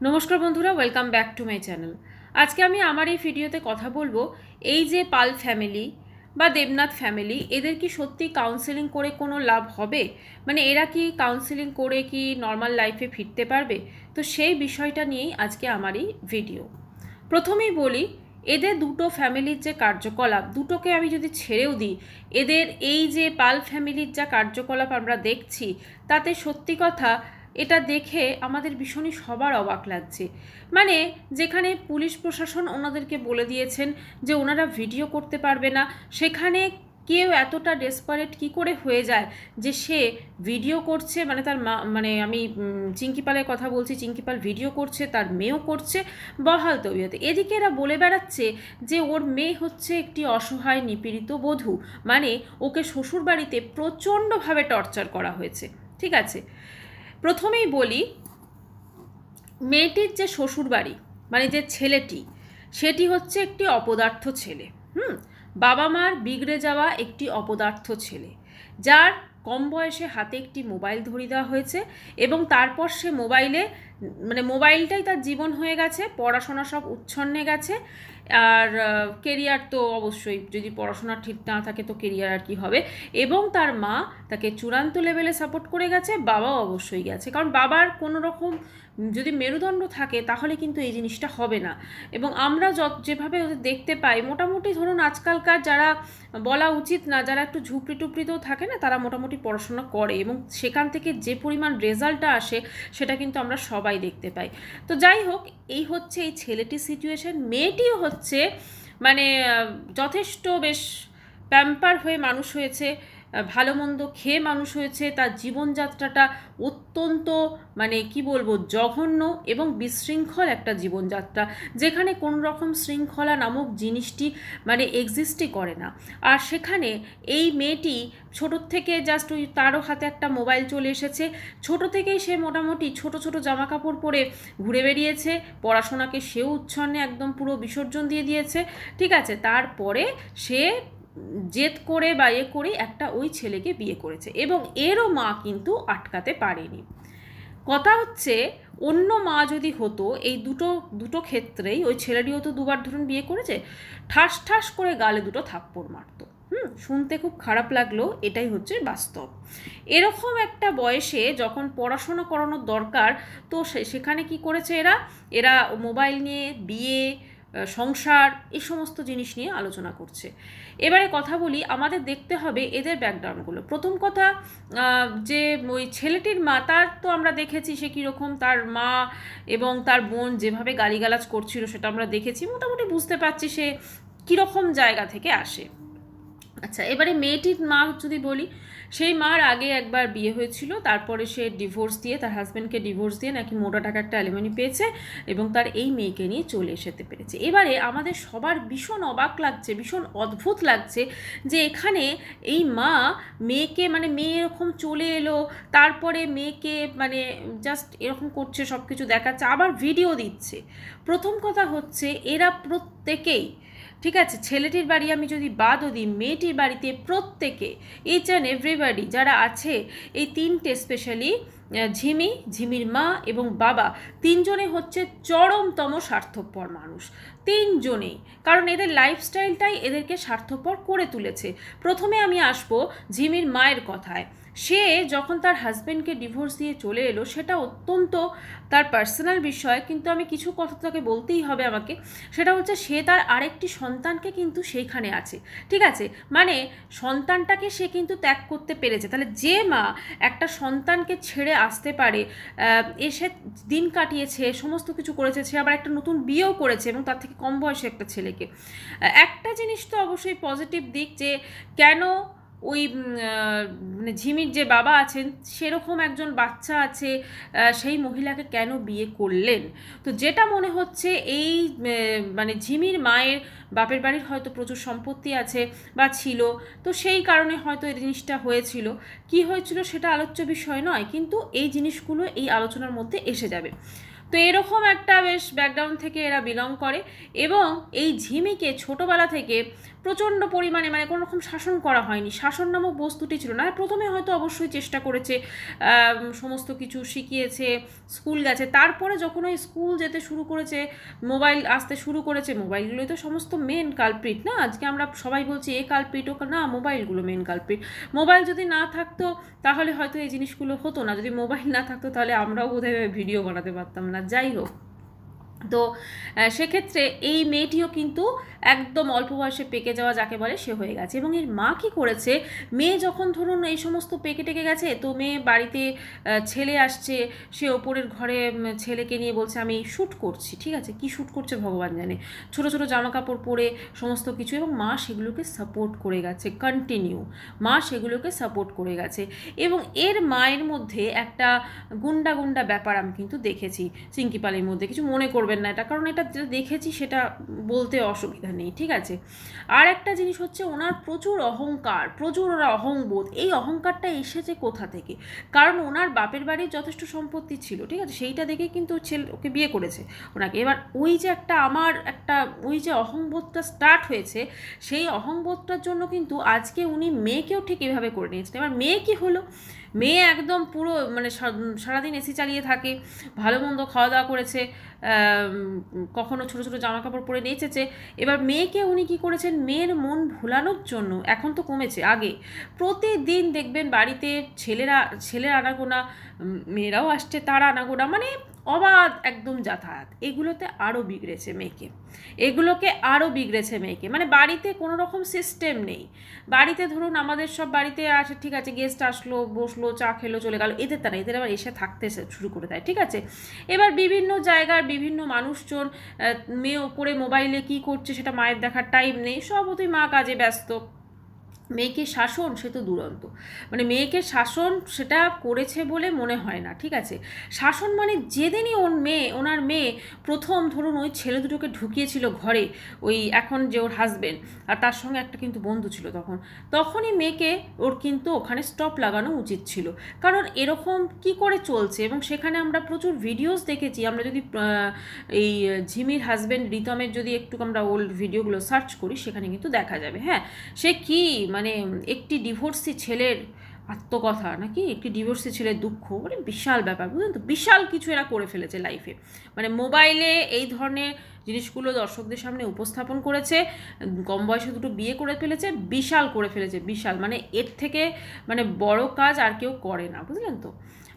নমস্কার বন্ধুরা, welcome back to my channel. আজকে আমি আমার এই ভিডিওতে কথা বলবো এই যে পাল ফ্যামিলি বা দেবনাথ ফ্যামিলি, এদের কি সত্যি কাউন্সেলিং করে কোনো লাভ হবে? মানে এরা কি কাউন্সেলিং করে কি নর্মাল লাইফে ফিরতে পারবে? তো সেই বিষয়টা নিয়েই আজকে আমার এই ভিডিও। প্রথমেই বলি, এদের দুটো ফ্যামিলির যে কার্যকলাপ, দুটোকে আমি যদি ছেড়েও দিই, এদের এই যে পাল ফ্যামিলির যা কার্যকলাপ আমরা দেখছি, তাতে সত্যি কথা এটা দেখে আমাদের ভীষণই সবার অবাক লাগছে। মানে যেখানে পুলিশ প্রশাসন ওনাদেরকে বলে দিয়েছেন যে ওনারা ভিডিও করতে পারবে না, সেখানে কেউ এতটা ডেসপারেট কি করে হয়ে যায় যে সে ভিডিও করছে। মানে তার মা, মানে আমি চিঙ্কি পালের কথা বলছি, চিঙ্কি পাল ভিডিও করছে, তার মেয়েও করছে বহাল তবিয়তে। এদিকে এরা বলে বেড়াচ্ছে যে ওর মেয়ে হচ্ছে একটি অসহায় নিপীড়িত বধূ, মানে ওকে শ্বশুরবাড়িতে প্রচণ্ডভাবে টর্চার করা হয়েছে। ঠিক আছে, প্রথমেই বলি, মেয়েটির যে শ্বশুরবাড়ি, মানে যে ছেলেটি, সেটি হচ্ছে একটি অপদার্থ ছেলে। বাবা মার বিগড়ে যাওয়া একটি অপদার্থ ছেলে, যার কম বয়সে হাতে একটি মোবাইল ধরিয়ে দেওয়া হয়েছে এবং তারপর সে মোবাইলে, মানে মোবাইলটাই তার জীবন হয়ে গেছে, পড়াশোনা সব উচ্ছন্নে গেছে। আর কেরিয়ার তো অবশ্যই, যদি পড়াশোনা ঠিক না থাকে তো কেরিয়ার আর কি হবে। এবং তার মা তাকে চূড়ান্ত লেভেলে সাপোর্ট করে গেছে, বাবাও অবশ্যই গেছে, কারণ বাবার কোনো রকম যদি মেরুদণ্ড থাকে তাহলে কিন্তু এই জিনিসটা হবে না। এবং আমরা যেভাবে ওদের দেখতে পাই, মোটামুটি ধরুন আজকালকার যারা, বলা উচিত না, যারা একটু ঝুপড়ি টুপড়িতেও থাকে না, তারা মোটামুটি পড়াশোনা করে এবং সেখান থেকে যে পরিমাণ রেজাল্টটা আসে সেটা কিন্তু আমরা সবাই দেখতে পাই। তো যাই হোক, এই হচ্ছে এই ছেলেটির সিচুয়েশন। মেয়েটিও হচ্ছে মানে যথেষ্ট বেশ প্যাম্পার হয়ে মানুষ হয়েছে, ভালো মন্দ খেয়ে মানুষ হয়েছে। তার জীবনযাত্রাটা অত্যন্ত, মানে কি বলবো, জঘন্য এবং বিশৃঙ্খল একটা জীবনযাত্রা, যেখানে কোনো রকম শৃঙ্খলা নামক জিনিসটি মানে এক্সিস্টই করে না। আর সেখানে এই মেয়েটি ছোটোর থেকে জাস্ট ওই তারও হাতে একটা মোবাইল চলে এসেছে, ছোটো থেকেই সে মোটামুটি ছোট ছোট জামা কাপড় পরে ঘুরে বেরিয়েছে, পড়াশোনাকে সেও উচ্ছন্নে একদম পুরো বিসর্জন দিয়ে দিয়েছে। ঠিক আছে, তারপরে সে জেদ করে বা করে একটা ওই ছেলেকে বিয়ে করেছে এবং এরও মা কিন্তু আটকাতে পারেনি। কথা হচ্ছে, অন্য মা যদি হতো, এই দুটো ক্ষেত্রেই, ওই ছেলেটিও তো দুবার ধরুন বিয়ে করেছে, ঠাস ঠাস করে গালে দুটো থাপ্পড় মারতো। শুনতে খুব খারাপ লাগলো, এটাই হচ্ছে বাস্তব। এরকম একটা বয়সে যখন পড়াশোনা করানোর দরকার, তো সেখানে কি করেছে এরা এরা মোবাইল নিয়ে বিয়ে, সংসার, এই সমস্ত জিনিস নিয়ে আলোচনা করছে। এবারে কথা বলি, আমাদের দেখতে হবে এদের ব্যাকগ্রাউন্ডগুলো। প্রথম কথা, যে ওই ছেলেটির মা, তার তো আমরা দেখেছি সে কীরকম, তার মা এবং তার বোন যেভাবে গালিগালাজ করছিল সেটা আমরা দেখেছি, মোটামুটি বুঝতে পারছি সে কীরকম জায়গা থেকে আসে। আচ্ছা, এবারে মেয়েটির মা যদি বলি, সেই মার আগে একবার বিয়ে হয়েছিল, তারপরে সে ডিভোর্স দিয়ে, তার হাজব্যান্ডকে ডিভোর্স দিয়ে নাকি মোটা টাকা একটা অ্যালিমনি পেয়েছে এবং তার এই মেয়েকে নিয়ে চলে এসেতে পেরেছে। এবারে আমাদের সবার ভীষণ অবাক লাগছে, ভীষণ অদ্ভুত লাগছে যে এখানে এই মা মেয়েকে, মানে মেয়ে এরকম চলে এলো, তারপরে মেয়েকে মানে জাস্ট এরকম করছে, সব কিছু দেখাচ্ছে, আবার ভিডিও দিচ্ছে। প্রথম কথা হচ্ছে, এরা প্রত্যেকেই, ঠিক আছে, ছেলেটির বাড়ি আমি যদি বাদও দিই, মেয়েটির বাড়িতে প্রত্যেকে, ইচ অ্যান্ড এভরিবাডি যারা আছে, এই তিনটে স্পেশালি ঝিমির মা এবং বাবা, তিনজনে হচ্ছে চরমতম স্বার্থপর মানুষ, তিনজনেই। কারণ এদের লাইফস্টাইলটাই এদেরকে স্বার্থপর করে তুলেছে। প্রথমে আমি আসবো ঝিমির মায়ের কথায়। সে যখন তার হাজব্যান্ডকে ডিভোর্স দিয়ে চলে এলো, সেটা অত্যন্ত তার পার্সোনাল বিষয়, কিন্তু আমি কিছু কথা তাকে বলতেই হবে আমাকে। সেটা হচ্ছে, সে তার আরেকটি সন্তানকে কিন্তু সেইখানে আছে। ঠিক আছে, মানে সন্তানটাকে সে কিন্তু ত্যাগ করতে পেরেছে। তাহলে যে মা একটা সন্তানকে ছেড়ে আসতে পারে, এসে দিন কাটিয়েছে, সমস্ত কিছু করেছে, সে আবার একটা নতুন বিয়েও করেছে এবং তার থেকে কম বয়সে একটা ছেলেকে, একটা জিনিস তো অবশ্যই পজিটিভ দিক, যে কেন ওই মানে ঝিমির যে বাবা আছেন, সেরকম একজন বাচ্চা আছে, সেই মহিলাকে কেন বিয়ে করলেন? তো যেটা মনে হচ্ছে, এই মানে ঝিমির মায়ের বাপের বাড়ির হয়তো প্রচুর সম্পত্তি আছে বা ছিল, তো সেই কারণে হয়তো এই জিনিসটা হয়েছিল। কি হয়েছিল সেটা আলোচ্য বিষয় নয়, কিন্তু এই জিনিসগুলো এই আলোচনার মধ্যে এসে যাবে। তো এরকম একটা বেশ ব্যাকগ্রাউন্ড থেকে এরা বিলং করে এবং এই ঝিমিকে ছোটোবেলা থেকে প্রচণ্ড পরিমাণে মানে কোনো রকম শাসন করা হয়নি, শাসন নামক বস্তুটি ছিল না। প্রথমে হয়তো অবশ্যই চেষ্টা করেছে, সমস্ত কিছু শিখিয়েছে, স্কুল গেছে, তারপরে যখন ওই স্কুল যেতে শুরু করেছে, মোবাইল আসতে শুরু করেছে, মোবাইলগুলোই তো সমস্ত মেন কালপ্রিট না। আজকে আমরা সবাই বলছি এ কালপ্রিট ও না, মোবাইলগুলো মেন কালপ্রিট। মোবাইল যদি না থাকতো তাহলে হয়তো এই জিনিসগুলো হতো না, যদি মোবাইল না থাকতো তাহলে আমরাও বোধহয় ভিডিও বানাতে পারতাম না। যাই হোক, তো সেক্ষেত্রে এই মেয়েটিও কিন্তু একদম অল্প বয়সে পেকে যাওয়া যাকে বলে সে হয়ে গেছে। এবং এর মা কী করেছে, মেয়ে যখন ধরুন এই সমস্ত পেকে টেকে গেছে, তো মেয়ে বাড়িতে ছেলে আসছে, সে ওপরের ঘরে ছেলেকে নিয়ে বলছে আমি শ্যুট করছি, ঠিক আছে, কি শ্যুট করছে ভগবান জানে, ছোটো ছোটো জামা কাপড় পরে সমস্ত কিছু, এবং মা সেগুলোকে সাপোর্ট করে গেছে, কন্টিনিউ মা সেগুলোকে সাপোর্ট করে গেছে। এবং এর মায়ের মধ্যে একটা গুন্ডা গুন্ডা ব্যাপার আমি কিন্তু দেখেছি চিঙ্কি পালের মধ্যে, কিছু মনে করবেন না এটা, কারণ এটা যেটা দেখেছি সেটা বলতে অসুবিধা নেই, ঠিক আছে। আর একটা জিনিস হচ্ছে ওনার প্রচুর অহংকার, প্রচুর ওরা অহংবোধ। এই অহংকারটা এসেছে কোথা থেকে? কারণ ওনার বাপের বাড়ির যথেষ্ট সম্পত্তি ছিল, ঠিক আছে, সেইটা দেখে কিন্তু ছেলে ওকে বিয়ে করেছে ওনাকে। এবার ওই যে ওই যে অহংবোধটা স্টার্ট হয়েছে, সেই অহংবোধটার জন্য কিন্তু আজকে উনি মেয়েকেও ঠিক এভাবে করে নিয়েছেন। এবার মেয়ে কি হলো, মেয়ে একদম পুরো মানে সারাদিন এসি চালিয়ে থাকে, ভালো মন্দ খাওয়া দাওয়া করেছে, কখনো ছোটো ছোটো জামা কাপড় পরে নেচেছে। এবার মেয়েকে উনি কী করেছেন, মেয়ের মন ভোলানোর জন্য, এখন তো কমেছে, আগে প্রতিদিন দেখবেন বাড়িতে ছেলের আনাগোনা, মেয়েরাও আসছে তার আনাগোনা, মানে অবাধ একদম যাতায়াত। এগুলোকে আরও বিগড়েছে মেয়েকে, মানে বাড়িতে কোনো রকম সিস্টেম নেই। বাড়িতে ধরুন আমাদের সব বাড়িতে আসে, ঠিক আছে, গেস্ট আসলো, বসলো, চা খেলো, চলে গেল, এদের তা না, এদের আবার এসে থাকতে শুরু করে দেয়, ঠিক আছে। এবার বিভিন্ন জায়গার বিভিন্ন মানুষজন, মেয়ে ওপরে মোবাইলে কী করছে সেটা মায়ের দেখার টাইম নেই, সবই মা কাজে ব্যস্ত। মেয়েকে শাসন সে তো দুরন্ত, মানে মেয়েকে শাসন সেটা করেছে বলে মনে হয় না, ঠিক আছে। শাসন মানে যেদিনই ওনার মেয়ে প্রথম ধরুন ওই ছেলে দুটোকে ঢুকিয়েছিল ঘরে, ওই এখন যে ওর হাজবেন্ড, আর তার সঙ্গে একটা কিন্তু বন্ধু ছিল, তখনই মেয়েকে ওর কিন্তু ওখানে স্টপ লাগানো উচিত ছিল। কারণ এরকম কি করে চলছে, এবং সেখানে আমরা প্রচুর ভিডিওস দেখেছি। আমরা যদি এই ঝিমির হাজবেন্ড রিতমের যদি একটু আমরা ওল্ড ভিডিওগুলো সার্চ করি, সেখানে কিন্তু দেখা যাবে, হ্যাঁ, সে কি মানে একটি ডিভোর্সি ছেলের আত্মকথা নাকি একটি ডিভোর্সি ছেলের দুঃখ, মানে বিশাল ব্যাপার, বুঝলেন তো, বিশাল কিছু এরা করে ফেলেছে লাইফে। মানে মোবাইলে এই ধরনের জিনিসগুলো দর্শকদের সামনে উপস্থাপন করেছে, কম বয়সে দুটো বিয়ে করে ফেলেছে, বিশাল করে ফেলেছে, বিশাল, মানে এর থেকে মানে বড় কাজ আর কেউ করে না, বুঝলেন তো।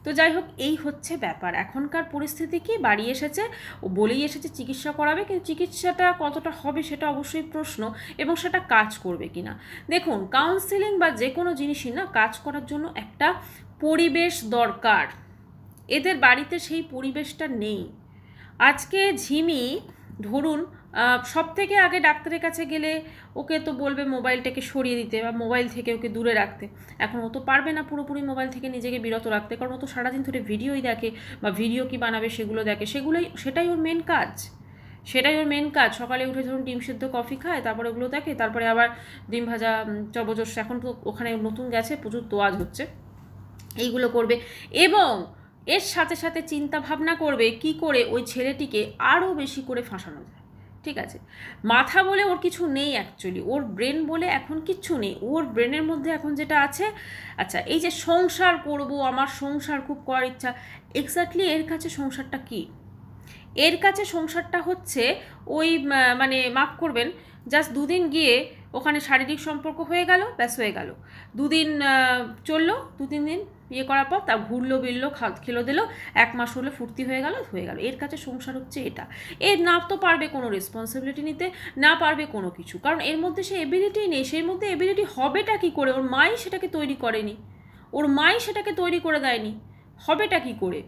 তো যাই হোক, এই হচ্ছে ব্যাপার। এখনকার পরিস্থিতি কি, বাড়ি এসেছে, ও বলেই এসেছে চিকিৎসা করাবে, কিন্তু চিকিৎসাটা কতটা হবে সেটা অবশ্যই প্রশ্ন, এবং সেটা কাজ করবে কিনা। দেখুন, কাউন্সেলিং বা যে কোনো জিনিসই না, কাজ করার জন্য একটা পরিবেশ দরকার। এদের বাড়িতে সেই পরিবেশটা নেই। আজকে ঝিমি ধরুন সব থেকে আগে ডাক্তারের কাছে গেলে ওকে তো বলবে মোবাইলটাকে সরিয়ে দিতে বা মোবাইল থেকে ওকে দূরে রাখতে। এখন ও তো পারবে না পুরোপুরি মোবাইল থেকে নিজেকে বিরত রাখতে, কারণ ও তো সারাদিন ধরে ভিডিওই দেখে, বা ভিডিও কি বানাবে সেগুলো দেখে, সেটাই ওর মেন কাজ। সকালে উঠে ধরুন ডিম সেদ্ধ কফি খায়, তারপরে ওগুলো দেখে, তারপরে আবার ডিম ভাজা চর্বজোশ, এখন তো ওখানে নতুন গেছে, প্রচুর তোয়াজ হচ্ছে, এইগুলো করবে। এবং এর সাথে সাথে চিন্তা ভাবনা করবে কি করে ওই ছেলেটিকে আরও বেশি করে ফাঁসানো যায়, ঠিক আছে। মাথা বলে ওর কিছু নেই, অ্যাকচুয়ালি ওর ব্রেন বলে এখন কিচ্ছু নেই। ওর ব্রেনের মধ্যে এখন যেটা আছে, আচ্ছা এই যে সংসার করব, আমার সংসার খুব করার ইচ্ছা, এক্স্যাক্টলি এর কাছে সংসারটা কি? এর কাছে সংসারটা হচ্ছে ওই মানে মাফ করবেন, জাস্ট দুদিন গিয়ে ওখানে শারীরিক সম্পর্ক হয়ে গেল, ব্যাস হয়ে গেল, দুদিন চললো, 2-3 দিন ইয়ে করার পর তা ঘুরলো বিরলো, খেলো দিল, 1 মাস হলো ফুর্তি হয়ে গেল। এর কাছে সংসার হচ্ছে এটা। এর না তো পারবে কোনো রেসপন্সিবিলিটি নিতে, না পারবে কোনো কিছু, কারণ এর মধ্যে সে এবিলিটি নেই। সেই মধ্যে এবিলিটি হবেটা কী করে? ওর মাই সেটাকে তৈরি করেনি, ওর মাই সেটাকে তৈরি করে দেয়নি, হবেটা কী করে?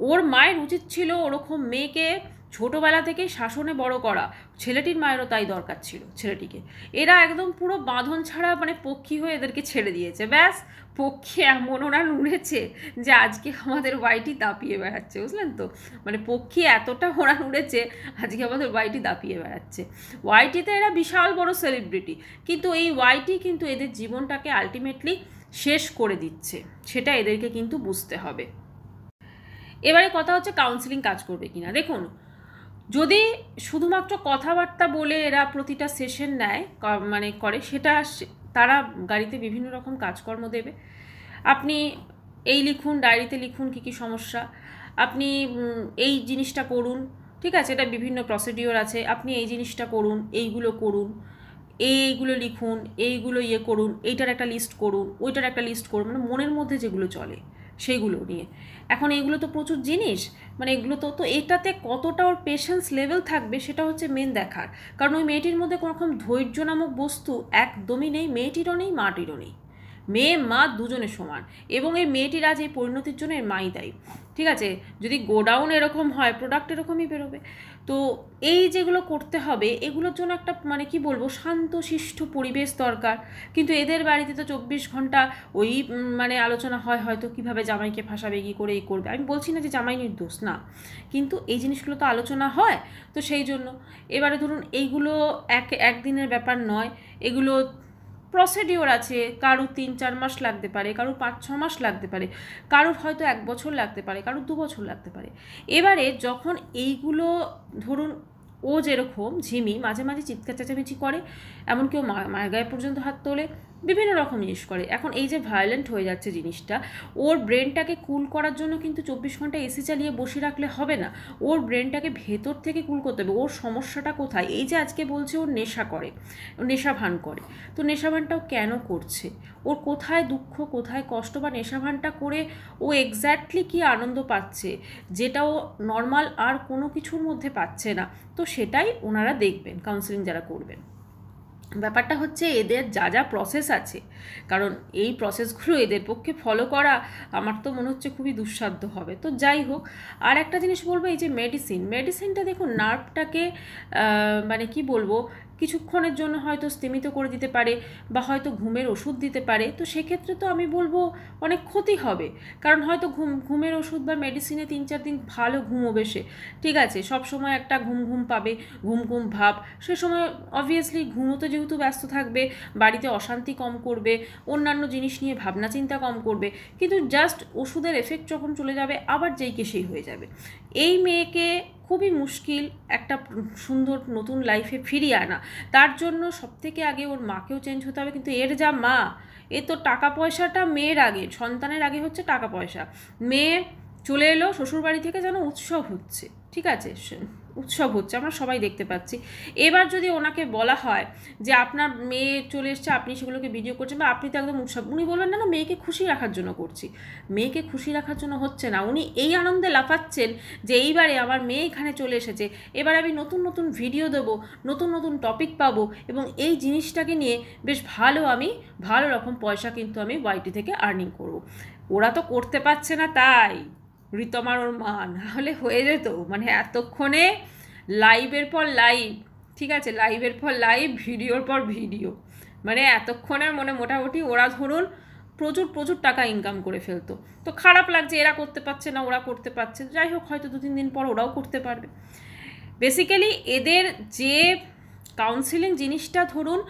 ওর মায়ের উচিত ছিল ওরকম মেয়েকে ছোটোবেলা থেকেই শাসনে বড় করা। ছেলেটির মায়েরও তাই দরকার ছিল ছেলেটিকে। এরা একদম পুরো বাঁধন ছাড়া মানে পক্ষী হয়ে এদেরকে ছেড়ে দিয়েছে, ব্যাস। পক্ষী এমন ওরা উড়েছে যে আজকে আমাদের ওয়াইটি দাপিয়ে বেড়াচ্ছে, বুঝলেন তো, মানে পক্ষী এতটা ওরা উড়েছে আজকে আমাদের ওয়াইটি দাপিয়ে বেড়াচ্ছে। ওয়াইটিতে এরা বিশাল বড় সেলিব্রিটি, কিন্তু এই ওয়াইটি কিন্তু এদের জীবনটাকে আলটিমেটলি শেষ করে দিচ্ছে, সেটা এদেরকে কিন্তু বুঝতে হবে। এবারে কথা হচ্ছে কাউন্সিলিং কাজ করবে কিনা। দেখুন, যদি শুধুমাত্র কথাবার্তা বলে এরা প্রতিটা সেশন নেয় মানে করে, সেটা তারা গাড়িতে বিভিন্ন রকম কাজকর্ম দেবে। আপনি এই লিখুন, ডায়েরিতে লিখুন কী কী সমস্যা, আপনি এই জিনিসটা করুন, ঠিক আছে, এটা বিভিন্ন প্রসিডিওর আছে, আপনি এই জিনিসটা করুন, এইগুলো করুন, এইগুলো লিখুন, এইগুলো করুন, এইটার একটা লিস্ট করুন, ওইটার একটা লিস্ট করুন, মানে মনের মধ্যে যেগুলো চলে সেইগুলো নিয়ে। এখন এইগুলো তো প্রচুর জিনিস, মানে এগুলো তো এটাতে কতটা ওর পেশেন্স লেভেল থাকবে সেটা হচ্ছে মেন দেখার। কারণ ওই মেয়েটির মধ্যে কোনো রকম ধৈর্য নামক বস্তু একদমই নেই, মেয়েটিরও নেই, মাটিরও নেই। মেয়ে মা দুজনের সমান, এবং এই মেয়েটির আজ এই পরিণতির জন্য এর মাই দায়ী, ঠিক আছে। যদি গোডাউন এরকম হয়, প্রোডাক্ট এরকমই বেরোবে। তো এই যেগুলো করতে হবে, এগুলোর জন্য একটা মানে কি বলবো, শান্ত শিষ্ট পরিবেশ দরকার। কিন্তু এদের বাড়িতে তো 24 ঘন্টা ওই মানে আলোচনা হয়, হয়তো কীভাবে জামাইকে ফাঁসাবে, কী করে এই করবে। আমি বলছি না যে জামাই নির্দোষ না, কিন্তু এই জিনিসগুলো তো আলোচনা হয়। তো সেই জন্য এবারে ধরুন এইগুলো একদিনের ব্যাপার নয়, এগুলো প্রসিডিওর আছে। কারুর 3-4 মাস লাগতে পারে, কারুর 5-6 মাস লাগতে পারে, কারুর হয়তো 1 বছর লাগতে পারে, কারুর 2 বছর লাগতে পারে। এবারে যখন এইগুলো ধরুন, ও যেরকম ঝিমি মাঝে মাঝে চিৎকার চেঁচামেচি করে, এমনকি ও মায়ের গায়ে পর্যন্ত হাত তোলে, বিভিন্ন রকম জিনিস করে। এখন এই যে ভায়োলেন্ট হয়ে যাচ্ছে জিনিসটা, ওর ব্রেনটাকে কুল করার জন্য কিন্তু 24 ঘন্টা এসি চালিয়ে বসে রাখলে হবে না। ওর ব্রেনটাকে ভেতর থেকে কুল করতে হবে। ওর সমস্যাটা কোথায়? এই যে আজকে বলছে ওর নেশা করে, নেশা ভান করে, তো নেশা ভানটাও কেন করছে? ওর কোথায় দুঃখ, কোথায় কষ্ট, বা নেশা ভানটা করে ও এক্স্যাক্টলি কী আনন্দ পাচ্ছে, যেটা ও নর্মাল আর কোনো কিছুর মধ্যে পাচ্ছে না। তো সেটাই ওনারা দেখবেন, কাউন্সেলিং যারা করবেন। ব্যাপারটা হচ্ছে এদের যা যা প্রসেস আছে, কারণ এই প্রসেসগুলো এদের পক্ষে ফলো করা আমার তো মনে হচ্ছে খুবই দুঃসাধ্য হবে। তো যাই হোক, আর একটা জিনিস বলবো, এই যে মেডিসিনটা দেখুন নার্ভটাকে মানে কি বলবো, কিছুক্ষণের জন্য হয়তো স্তিমিত করে দিতে পারে, বা হয়তো ঘুমের ওষুধ দিতে পারে। তো সেক্ষেত্রে তো আমি বলবো অনেক ক্ষতি হবে, কারণ হয়তো ঘুমের ওষুধ বা মেডিসিনে 3-4 দিন ভালো ঘুমোবে সে, ঠিক আছে, সব সময় একটা ঘুম পাবে, ঘুম ভাব। সে সময় অবভিয়াসলি ঘুমোতে যেহেতু ব্যস্ত থাকবে, বাড়িতে অশান্তি কম করবে, অন্যান্য জিনিস নিয়ে ভাবনা চিন্তা কম করবে, কিন্তু জাস্ট ওষুধের এফেক্ট যখন চলে যাবে আবার যেই কে সেই হয়ে যাবে। এই মেয়েকে খুবই মুশকিল একটা সুন্দর নতুন লাইফে ফিরিয়ে আনা। তার জন্য সবথেকে আগে ওর মাকেও চেঞ্জ হতে হবে। কিন্তু এর যা মা, এ তো টাকা পয়সাটা মেয়ের আগে, সন্তানের আগে হচ্ছে টাকা পয়সা। মেয়ে চলে এলো শ্বশুরবাড়ি থেকে, যেন উৎসব হচ্ছে, ঠিক আছে, উৎসব হচ্ছে, আমরা সবাই দেখতে পাচ্ছি। এবার যদি ওনাকে বলা হয় যে আপনার মেয়ে চলে এসছে, আপনি সেগুলোকে ভিডিও করছেন, বা আপনি তো একদম উৎসব, উনি বলবেন না না, মেয়েকে খুশি রাখার জন্য করছি। মেয়েকে খুশি রাখার জন্য হচ্ছে না, উনি এই আনন্দে লাফাচ্ছেন যে এইবারে আমার মেয়ে এখানে চলে এসেছে, এবার আমি নতুন নতুন ভিডিও দেবো, নতুন নতুন টপিক পাবো, এবং এই জিনিসটাকে নিয়ে বেশ ভালো রকম পয়সা কিন্তু আমি ওয়াইটি থেকে আর্নিং করব। ওরা তো করতে পারছে না, তাই ঋতমার ওর মা, নাহলে হয়ে যেত। মানে এতক্ষণে লাইভের পর লাইভ, ঠিক আছে, লাইভের পর লাইভ, ভিডিওর পর ভিডিও, মানে এতক্ষণে মানে মোটামুটি ওরা ধরুন প্রচুর টাকা ইনকাম করে ফেলতো। তো খারাপ লাগছে এরা করতে পারছে না, ওরা করতে পারছে। যাই হোক, হয়তো 2-3 দিন পর ওরাও করতে পারবে। বেসিক্যালি এদের যে কাউন্সিলিং জিনিসটা ধরুন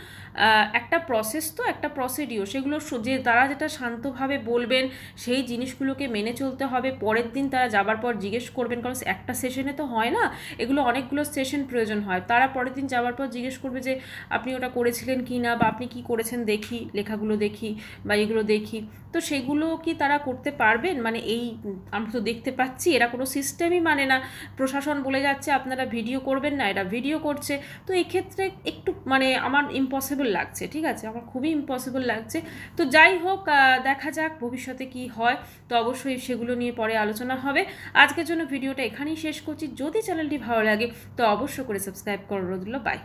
একটা প্রসেস, তো একটা প্রসিডিওর, সেগুলো যে তারা যেটা শান্তভাবে বলবেন সেই জিনিসগুলোকে মেনে চলতে হবে। পরের দিন তারা যাবার পর জিজ্ঞেস করবেন, কারণ একটা সেশনে তো হয় না, এগুলো অনেকগুলো সেশন প্রয়োজন হয়। তারা পরের দিন যাবার পর জিজ্ঞেস করবে যে আপনি ওটা করেছিলেন কি না, বা আপনি কি করেছেন দেখি, লেখাগুলো দেখি, বা এগুলো দেখি। তো সেগুলো কি তারা করতে পারবেন? মানে এই আমরা তো দেখতে পাচ্ছি এরা কোনো সিস্টেমই মানে না। প্রশাসন বলে যাচ্ছে আপনারা ভিডিও করবেন না, এরা ভিডিও করছে। তো এই ক্ষেত্রে একটু মানে আমার ইম্পসিবল লাগছে, ঠিক আছে, আমার খুবই ইম্পসিবল লাগছে। তো যাই হোক, দেখা যাক ভবিষ্যতে কি হয়। তো অবশ্যই সেগুলো নিয়ে পরে আলোচনা হবে। আজকের জন্য ভিডিওটা এখানেই শেষ করছি। যদি চ্যানেলটি ভালো লাগে তো অবশ্যই করে সাবস্ক্রাইব করে দিল। বাই।